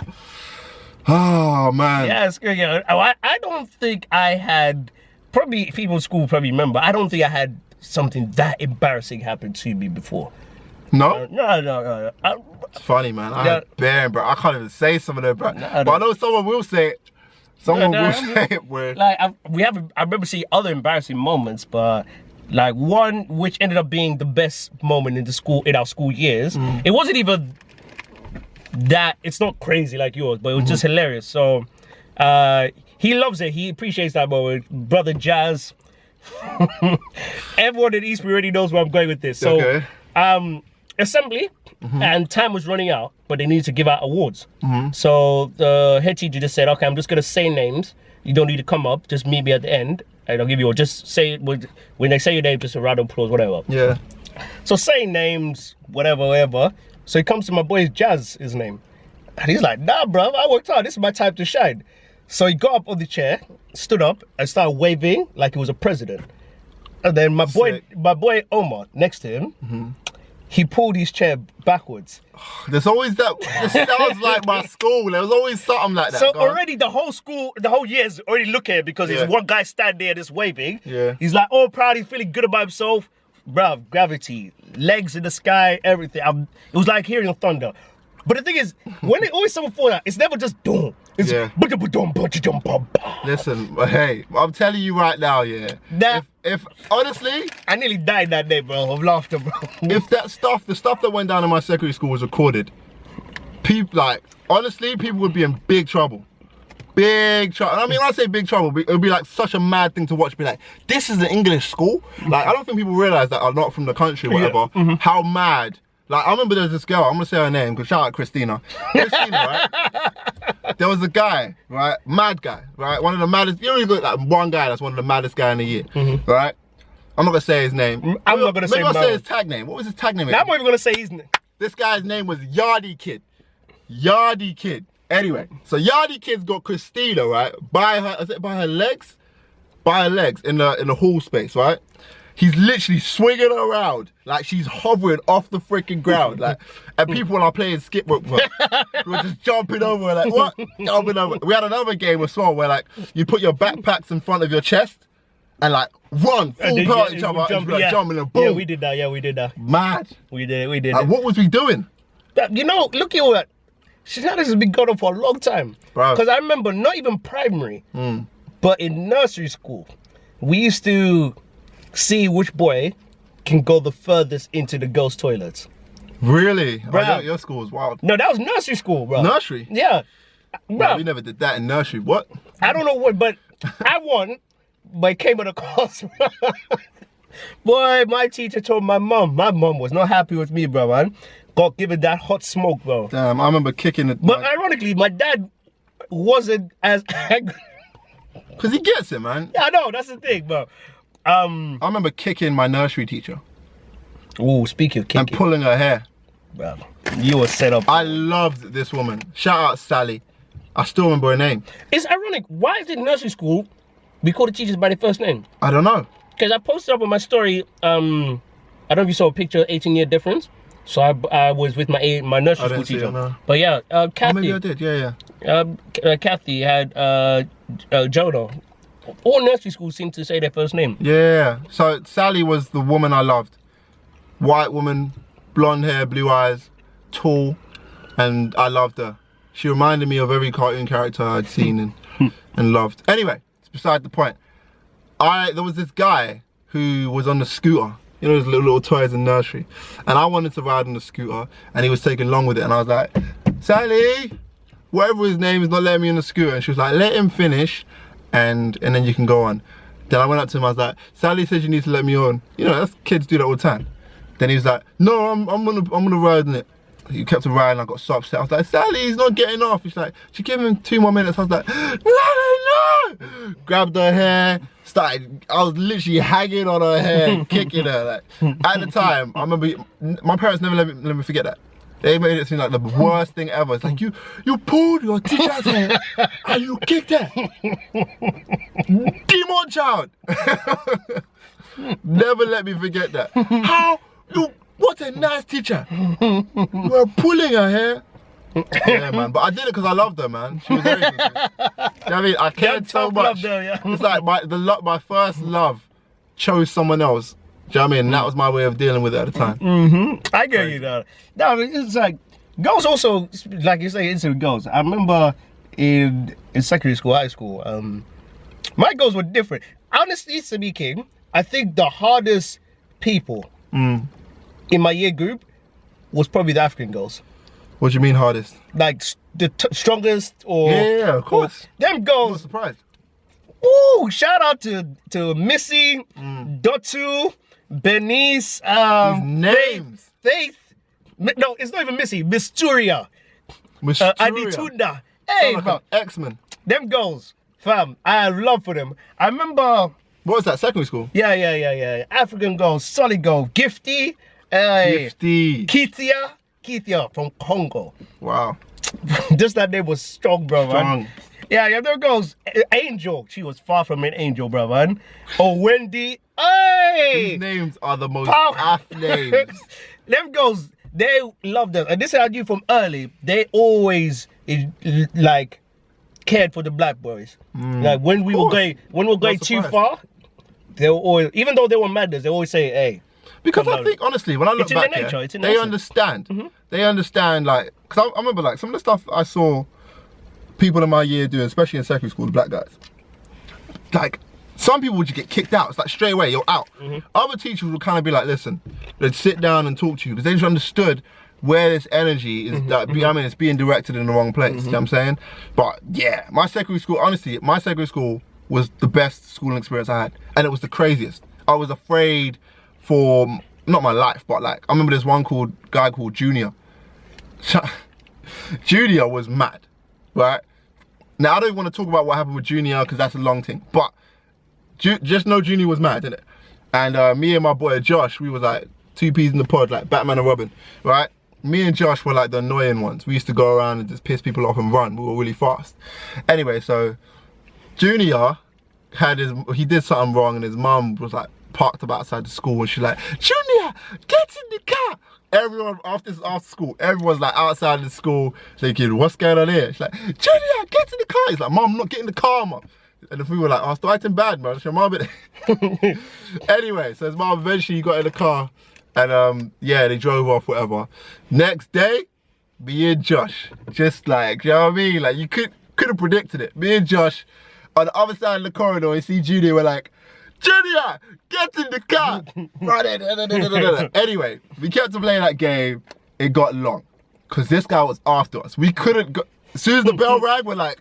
Oh man. Yes, yeah. I don't think I had. Probably people in school probably remember. I don't think I had something that embarrassing happen to me before. No? No. It's funny, man. I had bare, bro. I can't even say some of them, bro. But I know someone will say it. Someone will say it, bro. Like, I remember seeing other embarrassing moments, but like one which ended up being the best moment in our school years. It wasn't even that, it's not crazy like yours, but it was just hilarious. So, he loves it. He appreciates that moment. Brother Jazz. Everyone in Eastbury already knows where I'm going with this. So, assembly and time was running out, but they needed to give out awards. So the head teacher just said, okay, I'm just gonna say names. You don't need to come up, just meet me at the end and I'll give you, just say, when they say your name, just a round of applause, whatever. Yeah. So saying names, whatever. So he comes to my boy Jazz, his name. And he's like, nah, bro, I worked hard. This is my time to shine. So he got up on the chair, stood up, and started waving like he was a president. And then my boy Omar, next to him, he pulled his chair backwards. There's always that. This sounds like my school. There was always something like that. So already the whole school, the whole year is already looking at it because there's one guy standing there just waving. Yeah. He's like, all proud, he's feeling good about himself. Bruv, gravity, legs in the sky, everything. It was like hearing thunder. But the thing is, when they always someone for that, it's never just boom. It's Listen, hey, I'm telling you right now, if honestly, I nearly died that day, bro, of laughter, bro. If that stuff, the stuff that went down in my secondary school was recorded, people honestly, people would be in big trouble. Big trouble. I mean, when I say big trouble, it would be like such a mad thing to watch. Be like, this is an English school. Like, I don't think people realize that are not from the country or whatever. How mad. Like, I remember there was this girl, I'm gonna say her name, because shout out Christina. Christina, right? There was a guy, right? Mad guy, right? One of the maddest, you know, you look like one guy that's one of the maddest guy in the year, right? I'm not gonna say his name. I'm not gonna say Maybe I'll say his tag name. What was his tag name? I'm not even gonna say his name. This guy's name was Yardy Kid. Yardy Kid. Anyway, so Yardy Kid's got Christina, right? By her legs? By her legs in the hall space, right? He's literally swinging her around like she's hovering off the freaking ground, like, and people are playing skip rope. We're just jumping over, like, what? Jumping over. We had another game as well where, like, you put your backpacks in front of your chest and, like, run full part each other, jumping and boom. Yeah, we did that. Mad. We did. Like, what was we doing? You know, look at all that. Shenanigans has been going on for a long time. Because I remember, not even primary, but in nursery school, we used to see which boy can go the furthest into the girls' toilets. Really? Bro, your school was wild. No, that was nursery school, bro. Nursery? Yeah. Bro, we never did that in nursery. What? I don't know what, but I won, but it came at a cost. Boy, my teacher told my mom was not happy with me, bro, man. Got given that hot smoke, bro. Damn, I remember kicking it. But ironically, my dad wasn't as angry. Because he gets it, man. Yeah, I know, that's the thing, bro. I remember kicking my nursery teacher. Oh, speaking of kicking. And pulling her hair. Bro, you were set up. I loved this woman. Shout out Sally. I still remember her name. It's ironic. Why is it nursery school we call the teachers by their first name? I don't know. Because I posted up on my story, I don't know if you saw a picture, 18-year difference. So I was with my nursery school teacher. No. But yeah, Kathy. Oh, maybe I did, yeah. Kathy had Jonah. All nursery schools seem to say their first name. Yeah. So Sally was the woman I loved. White woman, blonde hair, blue eyes, tall, and I loved her. She reminded me of every cartoon character I'd seen and loved. Anyway, it's beside the point. There was this guy who was on the scooter. You know, those little toys in nursery. And I wanted to ride on the scooter, and he was taking long with it. And I was like, Sally, whatever his name is not letting me on the scooter. And she was like, let him finish, and then you can go on. Then I went up to him, I was like, Sally says you need to let me on. You know, that's, kids do that all the time. Then he was like, no, I'm gonna ride on it. He kept on riding, I got so upset. I was like, Sally, he's not getting off. She's like, she gave him 2 more minutes. I was like, no! Grabbed her hair, I was literally hanging on her hair, kicking her. Like, at the time, I remember, my parents never let me forget that. They made it seem like the worst thing ever. It's like, you pulled your teacher's hair and you kicked her. Demon child. Never let me forget that. What a nice teacher. You were pulling her hair. Yeah, man. But I did it because I loved her, man. She was everything. You know what I mean? I cared so much. It's like my first love chose someone else. Do you know what I mean? And that was my way of dealing with it at the time. I get you though. No, it's like girls also, like you say, it's girls. I remember in secondary school, high school, my girls were different. Honestly speaking, I think the hardest people in my year group was probably the African girls. What do you mean hardest? Like the strongest, or yeah, of course. Them I'm girls. surprised. Ooh, shout out to Missy, Dotu, Bernice, names. Faith. No, it's not even Missy. Misturia. Aditunda. Hey, like bro. X-Men. Them girls, fam. I have love for them. I remember. What was that? Secondary school? Yeah. African girls, solid girl, Gifty. Gifty. Kithia from Congo. Wow. Just that name was strong, bro. Strong. Man. Yeah, there goes Angel. She was far from an angel, bro, man. Oh, Wendy. Hey! These names are the most aff names. Them girls, they love them. And this is how I knew from early. They always like cared for the black boys. Like when we were going too far, they were always, even though they were madness, they always say, hey. Because I think, honestly, when I look back here, they understand. They understand, like, because I remember, like, some of the stuff I saw people in my year doing, especially in secondary school, the black guys. Like, some people would just get kicked out. It's like, straight away, you're out. Other teachers would kind of be like, listen, they'd sit down and talk to you, because they just understood where this energy is, I mean, it's being directed in the wrong place, you know what I'm saying? But, yeah, my secondary school, honestly, my secondary school was the best schooling experience I had. And it was the craziest. I was afraid for, not my life, but like, I remember there's one guy called Junior. Junior was mad, right? Now, I don't want to talk about what happened with Junior because that's a long thing, but just know Junior was mad, didn't it? And me and my boy Josh, we was like two peas in the pod, like Batman and Robin, right? Me and Josh were like the annoying ones. We used to go around and just piss people off and run. We were really fast. Anyway, so Junior he did something wrong, and his mum was like parked up outside the school, and she's like, Junior, get in the car. Everyone after school, everyone's like outside the school thinking, what's going on here? She's like, Junior, get in the car. He's like, Mum, I'm not getting in the car, Mum. And if we were like, oh, starting bad, man. Your mum. Anyway, so his mum eventually got in the car, and yeah, they drove off, whatever. Next day, me and Josh, just like, you know what I mean? Like, you could have predicted it. Me and Josh on the other side of the corridor, and see Junior, we're like, Junior, get in the car. Anyway, we kept playing that game. It got long because this guy was after us. We couldn't go. As soon as the bell rang, we're like,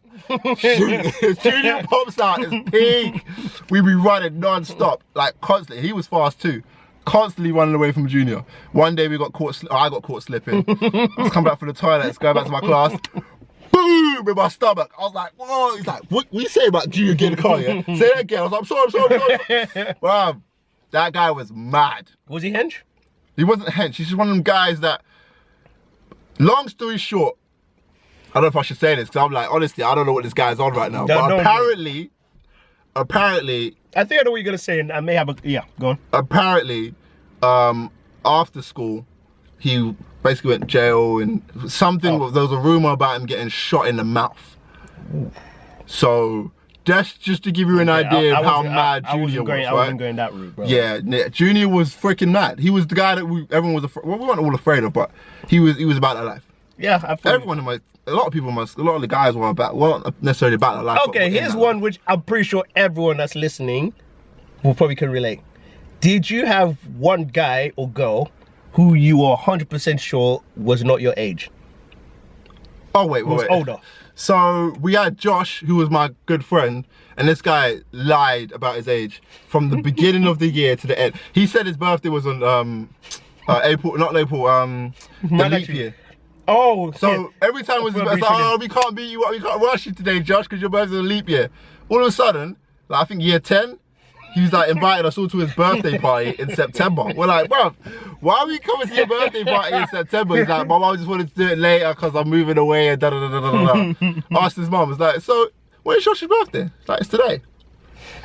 Junior pops out, it's peak. We be running non-stop, like constantly. He was fast too. Constantly running away from Junior. One day we got caught, I got caught slipping. Let's come back from the toilet, let's go back to my class. Boom! In my stomach. I was like, whoa. He's like, what you say about Junior getting the car, yeah? Say that again. I was like, I'm sorry. Wow. That guy was mad. Was he hench? He wasn't hench. He's just one of them guys that, long story short, I don't know if I should say this, because I'm like, honestly, I don't know what this guy's on right now. But apparently, I think I know what you're going to say, and I may have a, yeah, go on. Apparently, after school, he basically went to jail and something, there was a rumor about him getting shot in the mouth. Ooh. So that's just to give you an idea of how mad Junior was, right? I wasn't going that route, bro. Yeah, Junior was freaking mad. He was the guy that everyone was afraid, well, we weren't all afraid of, but he was about that life. Yeah, I feel everyone a lot of the guys weren't necessarily about that life. Okay, here's one which I'm pretty sure everyone that's listening will probably can relate. Did you have one guy or girl who you were 100% sure was not your age? Oh, wait. Was older. So we had Josh, who was my good friend, and this guy lied about his age from the beginning of the year to the end. He said his birthday was on April, the leap year. Oh, so every time it was like, oh, we can't beat you, we can't rush you today, Josh, because your birthday's a leap year. All of a sudden, like, I think year 10, he was like inviting us all to his birthday party in September. We're like, bro, why are we coming to your birthday party in September? He's like, my mom just wanted to do it later because I'm moving away and da da da da da da. Asked his mom, was like, so when's Josh's birthday? It's like, it's today.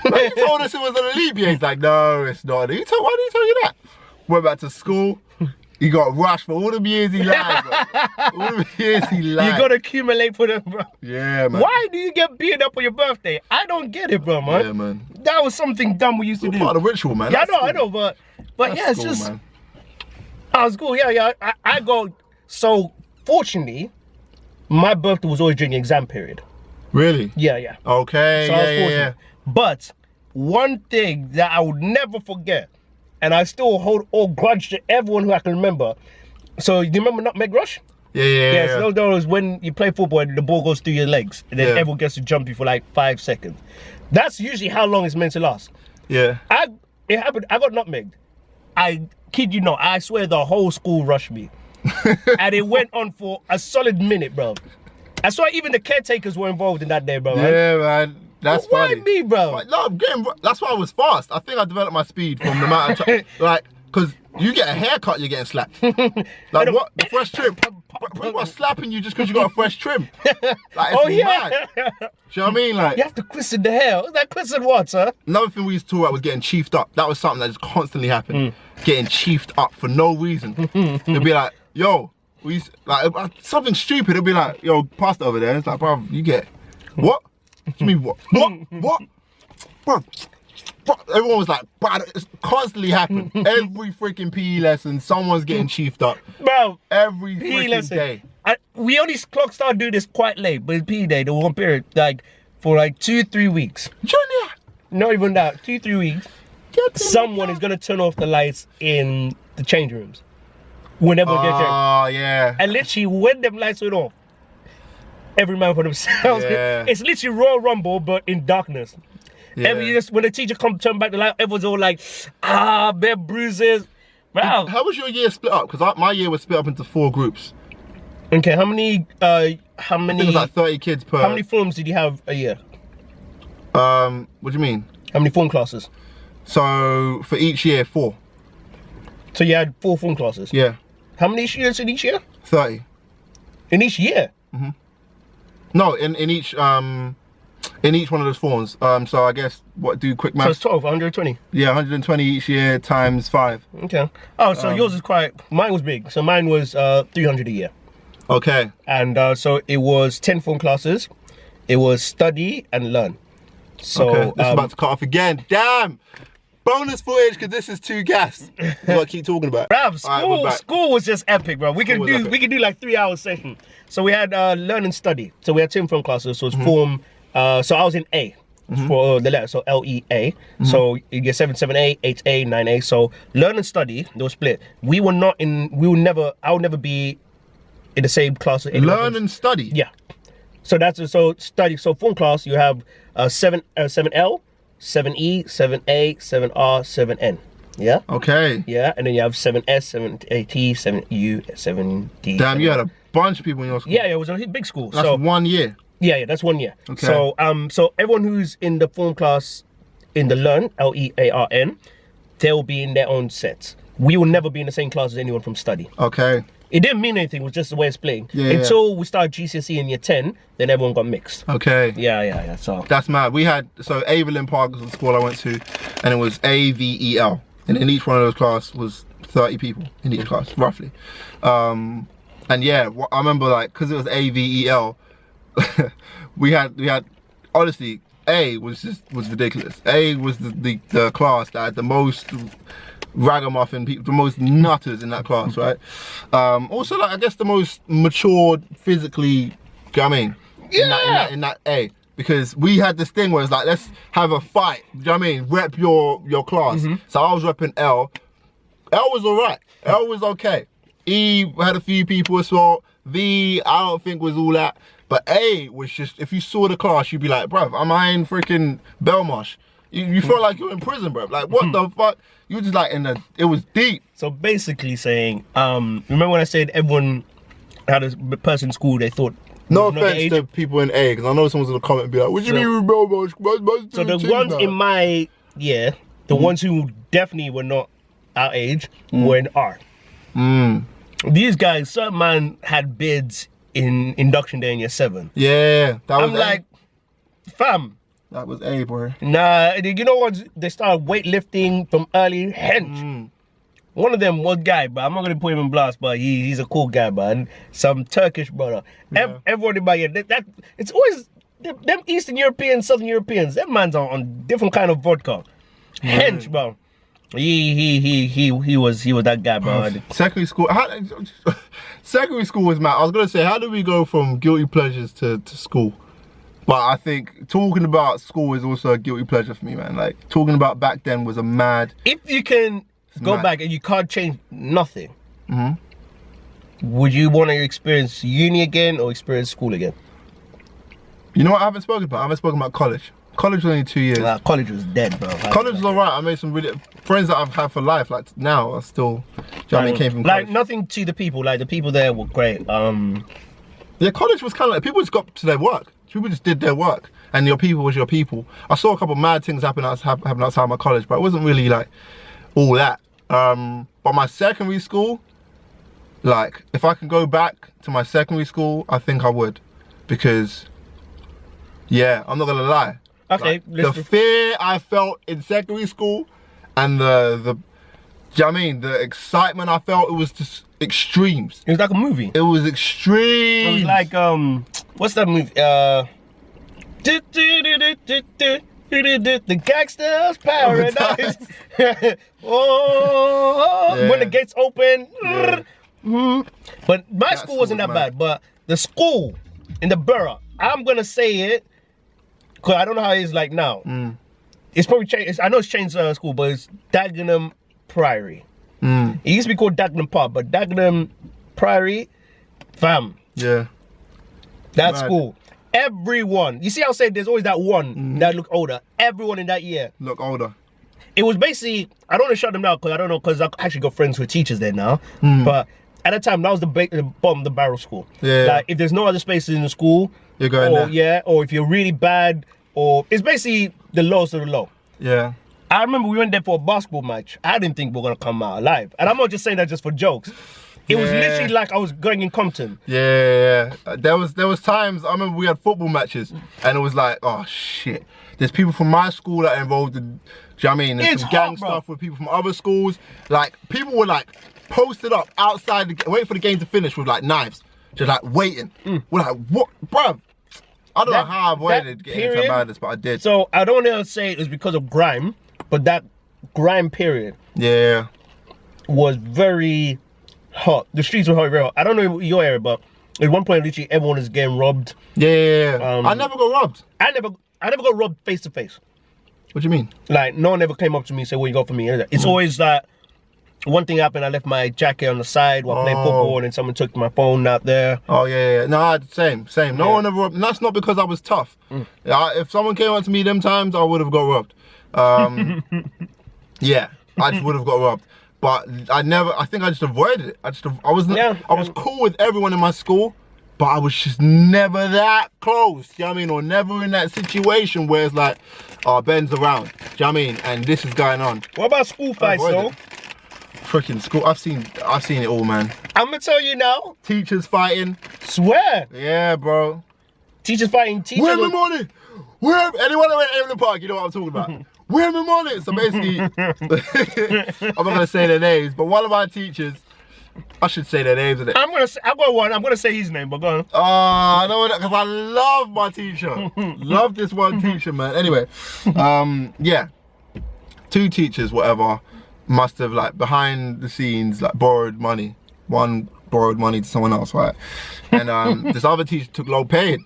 Like, he told us it was on a leap year. He's like, no, it's not. Why did he tell you that? Went back to school. He got rushed for all the years he lied, bro. All the years he lied. You gotta accumulate for them, bro. Yeah, man. Why do you get beat up on your birthday? I don't get it, bro, man. Yeah, man. That was something dumb we used to do. Part of the ritual, man. Yeah, That's I know, but yeah, it's cool, just. man. I was cool, yeah. I go. So fortunately, my birthday was always during the exam period. Really? Yeah. Okay. So I was fortunate. But one thing that I would never forget, and I still hold all grudge to everyone who I can remember. So you remember Nutmeg Rush? Yeah. So those when you play football and the ball goes through your legs, and then everyone gets to jump you for like 5 seconds. That's usually how long it's meant to last. Yeah. It happened. I got nutmegged. I kid you not. I swear the whole school rushed me, and it went on for a solid minute, bro. I saw even the caretakers were involved in that day, bro. Yeah, man. That's why funny. me, bro? Like, no, that's why I was fast. I think I developed my speed from the amount of time. Like, because you get a haircut, you're getting slapped. Like, what? Fresh trim. People are slapping you just because you got a fresh trim. Like, it's mad. Do you know what I mean? Like, you have to christen the hair. That christen what, sir? Another thing we used to talk about was getting chiefed up. That was something that just constantly happened. Getting chiefed up for no reason. It'd be like, yo, something stupid. It'd be like, yo, pass it over there. It's like, bro, you get what? What do you mean what? What? Bro, everyone was like, bro, it's constantly happening. Every freaking PE lesson, someone's getting chiefed up. Bro, every PE freaking lesson. day. We only started doing this quite late, but in PE day, the one period, like for like 2-3 weeks. Junior! Not even that, 2-3 weeks. Someone is gonna turn off the lights in the change rooms. Whenever they get there. Oh, yeah. And literally, when them lights went off, every man for themselves. Yeah. It's literally Royal Rumble, but in darkness. Yeah. When the teacher turn back the light, everyone's all like, bare bruises. Wow. How was your year split up? Because my year was split up into 4 groups. Okay, how many? I think it was like 30 kids per. How many forms did you have a year? What do you mean? How many form classes? So for each year, 4. So you had 4 form classes? Yeah. How many students in each year? 30. In each year? No, in each one of those forms. So I guess do quick math. So it's 12, 120. Yeah, 120 each year times 5. Okay. Oh, so yours is mine was big. So mine was 300 a year. Okay. And so it was 10 form classes. It was study and learn. So okay. This is about to cut off again. Damn. Bonus footage because this is 2 gas. What I keep talking about. Bruv, school was just epic, bro. We could do like 3-hour session. So we had learn and study. So we had 10 form classes. So it's form. So I was in A for the letter. So LEA. So you get 7, 7A, 8A, 9A. So learn and study. They were split. I would never be in the same class as anyone Learn else. and study. Yeah. So study. So form class you have 7L. 7E, 7A, 7R, 7N. Yeah? Okay. Yeah, and then you have 7S, 7AT, 7U, 7D. Damn, you had a bunch of people in your school. Yeah, it was a big school. That's 1 year. Yeah, that's 1 year. Okay. So everyone who's in the form class in the learn, LEARN, they'll be in their own sets. We will never be in the same class as anyone from study. Okay. It didn't mean anything, it was just the way it's playing. Yeah, Until we started GCSE in year 10, then everyone got mixed. Okay. Yeah. So that's mad. We had, so Avelin Park was the school I went to, and it was AVEL. And in each one of those classes was 30 people in each class, roughly. And yeah, I remember like, because it was AVEL, we had, honestly, A was ridiculous. A was the class that had the most ragamuffin people, the most nutters in that class, right? Also, like, I guess the most matured physically, you know what I mean? Yeah. In that A. Because we had this thing where it's like, let's have a fight, you know what I mean? Rep your class. So I was repping L. L was alright. L was okay. E had a few people as well. V, I don't think was all that. But A was just, if you saw the class, you'd be like, bruv, am I in freaking Belmarsh? You felt like you were in prison, bruv. Like, what the fuck? You were just like it was deep. So basically saying, remember when I said everyone had a person in school they thought. No offense to people in A, because I know someone's gonna comment and be like, what do you mean Belmarsh? So the ones in my year, the ones who definitely were not our age were in R. These guys, some man had bids in induction day in year 7. Yeah, that was I'm like, fam. That was A, bro. Nah, you know what? They started weightlifting from early. Hench. One of them was guy, but I'm not gonna put him in blast, but he's a cool guy, man. Some Turkish brother. Yeah. Everybody by here, that it's always them Eastern Europeans, Southern Europeans. Them man's on different kind of vodka. Hench, bro. He was that guy, bro. Secondary school. Secondary school was mad. I was gonna say, how do we go from guilty pleasures to school? But I think talking about school is also a guilty pleasure for me, man. Like talking about back then was a mad. If you can go back and you can't change nothing, would you want to experience uni again or experience school again? You know what I haven't spoken about? I haven't spoken about college. College was only 2 years. College was dead, bro. College was alright. I made some really friends that I've had for life. Like now, are still. Do you know what I mean? Came from college. Like nothing to the people. Like the people there were great. Yeah, college was kind of like people just got to their work. People just did their work, and your people was your people. I saw a couple of mad things happen outside my college, but it wasn't really like all that. But my secondary school, like if I can go back to my secondary school, I think I would, because yeah, I'm not gonna lie. Okay, like, the fear I felt in secondary school, and the do you know what I mean? The excitement I felt, it was just extremes. It was like a movie. It was extreme. It was like what's that movie? The Gangster's Paradise. Oh, yeah. When the gates open. Yeah. But my school wasn't that bad. But the school in the borough, I'm gonna say it, cause I don't know how it is like now. It's probably changed. I know it's changed school, but it's Dagenham Priory. It used to be called Dagenham Park, but Dagenham Priory, fam. Yeah. That school. Everyone, you see how I said there's always that one that look older. Everyone in that year look older. It was basically, I don't want to shut them down because I don't know, because I actually got friends who are teachers there now. But at the time, that was the bottom of the barrel school. Yeah. Like if there's no other spaces in the school, you're going or, there. Yeah, or if you're really bad, or it's basically the lowest of the low. Yeah. I remember we went there for a basketball match. I didn't think we were gonna come out alive, and I'm not just saying that just for jokes. It was literally like I was going in Compton. Yeah. There was times, I remember we had football matches and it was like, oh shit. There's people from my school that are involved in, do you know what I mean? There's some gang stuff with people from other schools. Like, people were like posted up outside, waiting for the game to finish with like knives. Just like waiting. We're like, what, bruv? I don't know how I avoided getting into madness, but I did. So I don't want to say it was because of grime, but that grime period was very hot. The streets were very hot. I don't know your area, but at one point, literally everyone is getting robbed. Yeah. I never got robbed. I never got robbed face to face. What do you mean? Like no one ever came up to me and said, "What you got for me?" It's always that one thing happened. I left my jacket on the side while playing football, and then someone took my phone out there. Oh yeah. No, same. No one ever robbed. And that's not because I was tough. If someone came up to me them times, I would have got robbed. Yeah, I just would have got robbed. But I think I just avoided it. I was cool with everyone in my school, but I was just never that close, you know what I mean? Or never in that situation where it's like, oh, Ben's around, do you know what I mean? And this is going on. What about school fights though? Freaking school, I've seen it all, man. I'm gonna tell you now. Teachers fighting. Swear. Yeah, bro. Teachers fighting. Where's my money? Anyone that went to Evelyn Park, you know what I'm talking about. Where am I money? So basically, I'm not gonna say their names, but one of my teachers, I should say their names. I'm gonna say his name, but go on. I know that because I love my teacher. Love this one teacher, man. Anyway, yeah, 2 teachers, whatever, must have like behind the scenes like borrowed money. One borrowed money to someone else, right? And this other teacher took low paid.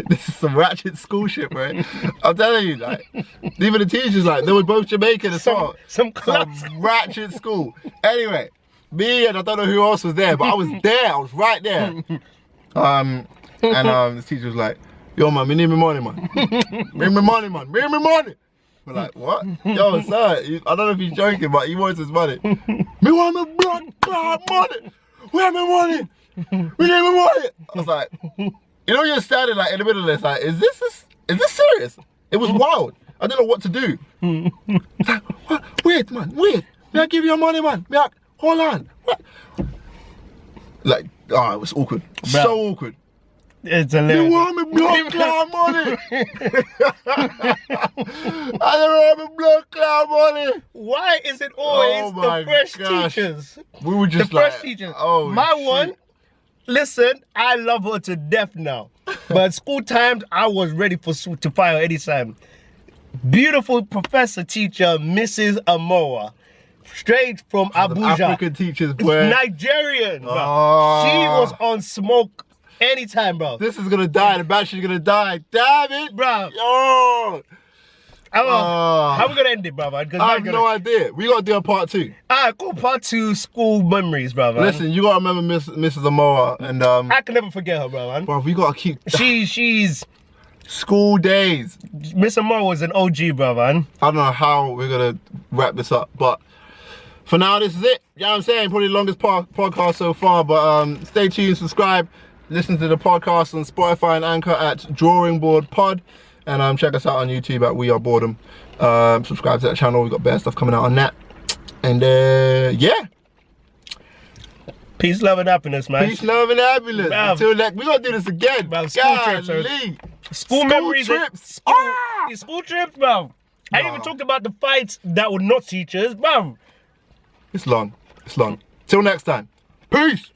This is some ratchet school shit, right? I'm telling you, like, even the teachers, like, they were both Jamaican as well. Some ratchet school. Anyway, me and I don't know who else was there, but I was there. I was right there. And the teacher was like, yo, man, we need my money, man. Bring me money, man. Bring me money. We're like, what? Yo, sir, I don't know if he's joking, but he wants his money. Me want my blood money. Where my money? We need my money. I was like, you know, you're standing like in the middle of this, like, is this serious? It was wild. I didn't know what to do. What? Wait, man, wait. May I give you your money, man? Hold on. What? Like, it was awkward. Bruh. So awkward. It's hilarious. You want me blood cloud money? I don't want me blood cloud money. Why is it always my the fresh gosh. teachers? We were just The like, fresh teachers. oh, My shit. one, listen, I love her to death now. But school times, I was ready to fire anytime. Beautiful professor teacher, Mrs. Amoa. Straight from Abuja. African teachers, boy. Nigerian, bro. Oh. She was on smoke anytime, bro. This is gonna die. The battery's gonna die. Damn it, Bro. Yo. How we gonna end it, brother? I have no idea. We gotta do a part 2. Alright, cool. Part 2, school memories, brother. Listen, you gotta remember Mrs. Amoa and I can never forget her, bro, man. bro, we gotta keep She's school days. Miss Amora was an OG, bro, man. I don't know how we're gonna wrap this up, but for now, this is it. You know what I'm saying? Probably the longest podcast so far, but stay tuned, subscribe, listen to the podcast on Spotify and Anchor at DrawingBOREDPod, and check us out on YouTube at We Are Boredom. Subscribe to that channel. We've got better stuff coming out on that. And yeah. Peace, love, and happiness, man. Peace, love, and happiness. Bruv. Until next, we gotta do this again. Bruv, school trips, Golly. School memories. trips. School trips, bro. I didn't even talk about the fights that were not teachers, bro. It's long. It's long. Till next time. Peace.